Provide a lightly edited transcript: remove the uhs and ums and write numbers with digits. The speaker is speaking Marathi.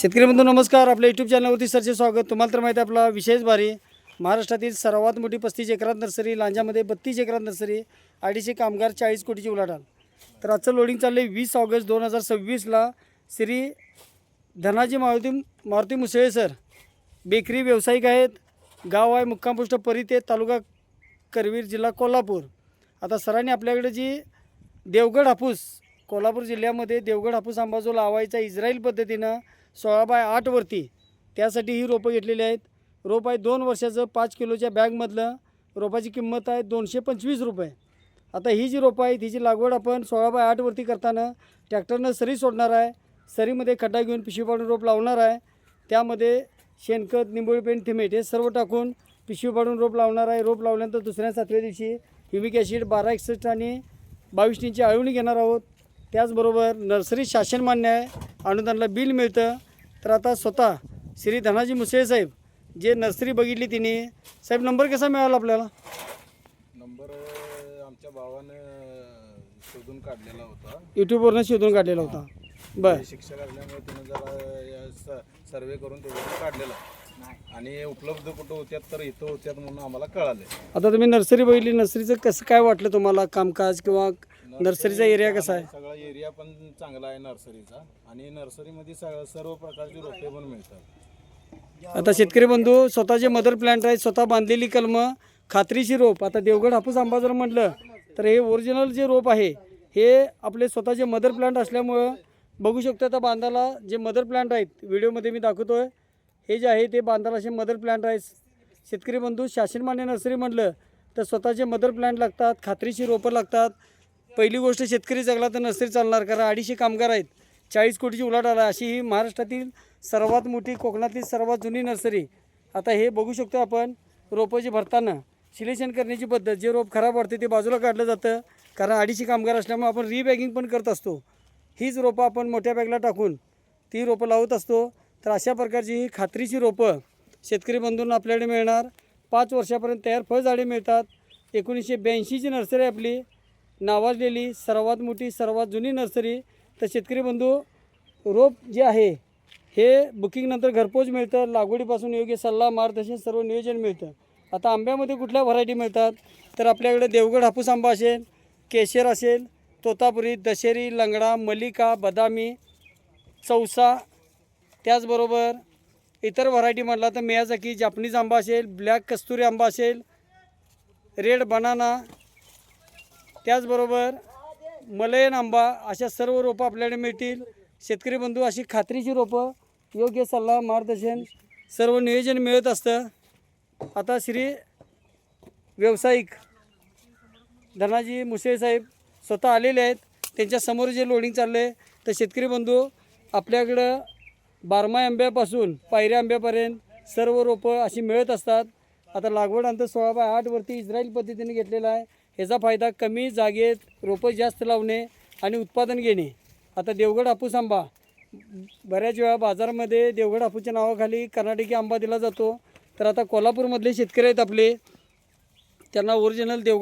शेतकरी बंधू नमस्कार. आपल्या यूट्यूब चॅनलवरती सरचे स्वागत. तुम्हाला तर माहिती आहे आपला विशेष भारी महाराष्ट्रातील सर्वात मोठी 35 एकरात नर्सरी, लांजामध्ये 32 एकरात नर्सरी, 250 कामगार, 40 कोटीची उलाढाल. तर आजचं लोडिंग चाललं आहे 20 ऑगस्ट 2026ला. श्री धनाजी मारुती मुसळे सर बेकरी व्यावसायिक आहेत. गाव आहे मुक्काम पोस्ट परिते, तालुका करवीर, जिल्हा कोल्हापूर. आता सरांनी आपल्याकडे जी देवगड हापूस, कोल्हापूर जिल्ह्यामध्ये देवगड हापूस आंबा जो लावायचा इस्राईल पद्धतीनं 16x8 वरती, त्यासाठी ही रोपं घेतलेली आहेत. रोप आहे 2 वर्षाचं, 5 किलोच्या बॅगमधलं. रोपाची किंमत आहे 225 रुपये. आता ही जी रोपं आहे तिची लागवड आपण 16x8 वरती करताना ट्रॅक्टरनं सरी सोडणार आहे. सरीमध्ये खड्डा घेऊन पिशवी पाडून रोप लावणार आहे. त्यामध्ये शेणखत, निंबोळी पेंट, थिमेट हे सर्व टाकून पिशवी पाडून रोप लावणार आहे. रोप लावल्यानंतर दुसऱ्या 7व्या दिवशी ह्युमिक ॲसिड 1261 आणि 22 टीची आळवणी घेणार आहोत. त्याचबरोबर नर्सरी शासन मान्य आहे, अनुदानाला बिल मिळतं. तर आता स्वतः श्री धनाजी मुसळे साहेब जे नर्सरी बघितली तिने, साहेब नंबर कसा मिळाला आपल्याला? नंबर आमच्या भावानं शोधून काढलेला होता, यूट्यूबवरनं शोधून काढलेला होता. बरं, शिक्षक असल्यामुळे त्यानं जरा सर्वे करून तेवढं काढलेला आणि उपलब्ध कुठं होत्यात तर इथं होत्यात म्हणून आम्हाला कळालं. आता तुम्ही नर्सरी बघितली, नर्सरीचं कसं काय वाटलं तुम्हाला कामकाज, किंवा नर्सरीचा एरिया कसा आहे? सगळा एरिया पण चांगला आहे नर्सरीचा, आणि नर्सरीमध्ये सर्व प्रकारची रोपे पण मिळतात. आता शेतकरी बंधू स्वतःचे मदर प्लांट आहेत, स्वतः बांधलेली कलमं, खात्रीची रोप. आता देवगड हापूस आंबा जर म्हटलं तर हे ओरिजिनल जे रोप आहे हे आपले स्वतःचे मदर प्लांट असल्यामुळं बघू शकतो. आता बांधाला जे मदर प्लांट आहेत व्हिडिओमध्ये मी दाखवतो आहे, हे जे आहे ते बांधाला असे मदर प्लांट आहेत. शेतकरी बंधू शासनमान्य नर्सरी म्हटलं तर स्वतःचे मदर प्लांट लागतात, खात्रीची रोपं लागतात. पहिली गोष्ट शेतकरी जगला तर नर्सरी चालणार, कारण 250 कामगार आहेत, 40 कोटीची उलाढाल आहे. अशी ही महाराष्ट्रातील सर्वात मोठी, कोकणातील सर्वात जुनी नर्सरी. आता हे बघू शकतो आपण रोपं जे भरताना सिलेक्शन करण्याची पद्धत, जे रोप खराब वाटते ते बाजूला काढलं जातं, कारण 250 कामगार असल्यामुळे आपण रीबॅगिंग पण करत असतो. हीच रोपं आपण मोठ्या बॅगला टाकून ती रोपं लावत असतो. तर अशा प्रकारची ही खात्रीची रोपं शेतकरी बंधूंना आपल्याकडे मिळणार. 5 वर्षापर्यंत तयार फळझाडे मिळतात. 1982ची नर्सरी आपली, नावाजलेली सर्वात मोठी, सर्वात जुनी नर्सरी. तर शेतकरी बंधू रोप जे आहे हे बुकिंगनंतर घरपोच मिळतं. लागवडीपासून योग्य सल्ला, मार्गदर्शन, सर्व नियोजन मिळतं. आता आंब्यामध्ये कुठल्या व्हरायटी मिळतात तर आपल्याकडे देवगड हापूस आंबा असेल, केशर असेल, तोतापुरी, दशेरी, लंगडा, मलिका, बदामी, चौसा. त्याचबरोबर इतर व्हरायटी म्हटला तर मियाजाकी, जापनीज आंबा असेल, ब्लॅक कस्तुरी आंबा असेल, रेड बनाना, त्याचबरोबर मलयन आंबा, अशा सर्व रोपं आपल्याकडे मिळतील. शेतकरी बंधू अशी खात्रीची रोपं, योग्य सल्ला, मार्गदर्शन, सर्व नियोजन मिळत असतं. आता श्री व्यावसायिक धनाजी मुसळे साहेब स्वतः आलेले आहेत, त्यांच्यासमोर जे लोडिंग चाललं आहे. तर शेतकरी बंधू आपल्याकडं बारमाही आंब्यापासून पायऱ्या आंब्यापर्यंत सर्व रोपं अशी मिळत असतात. आता लागवड अंतर 16x8 वरती इस्राईल पद्धतीने घेतलेला आहे. ह्याचा फायदा कमी जागेत रोपं जास्त लावणे आणि उत्पादन घेणे. आता देवगड हापूस आंबा बऱ्याच वेळा बाजारामध्ये देवगड हापूसच्या नावाखाली कर्नाटकी आंबा दिला जातो. तर आता कोल्हापूरमधले शेतकरी आहेत आपले, त्यांना ओरिजिनल देवगड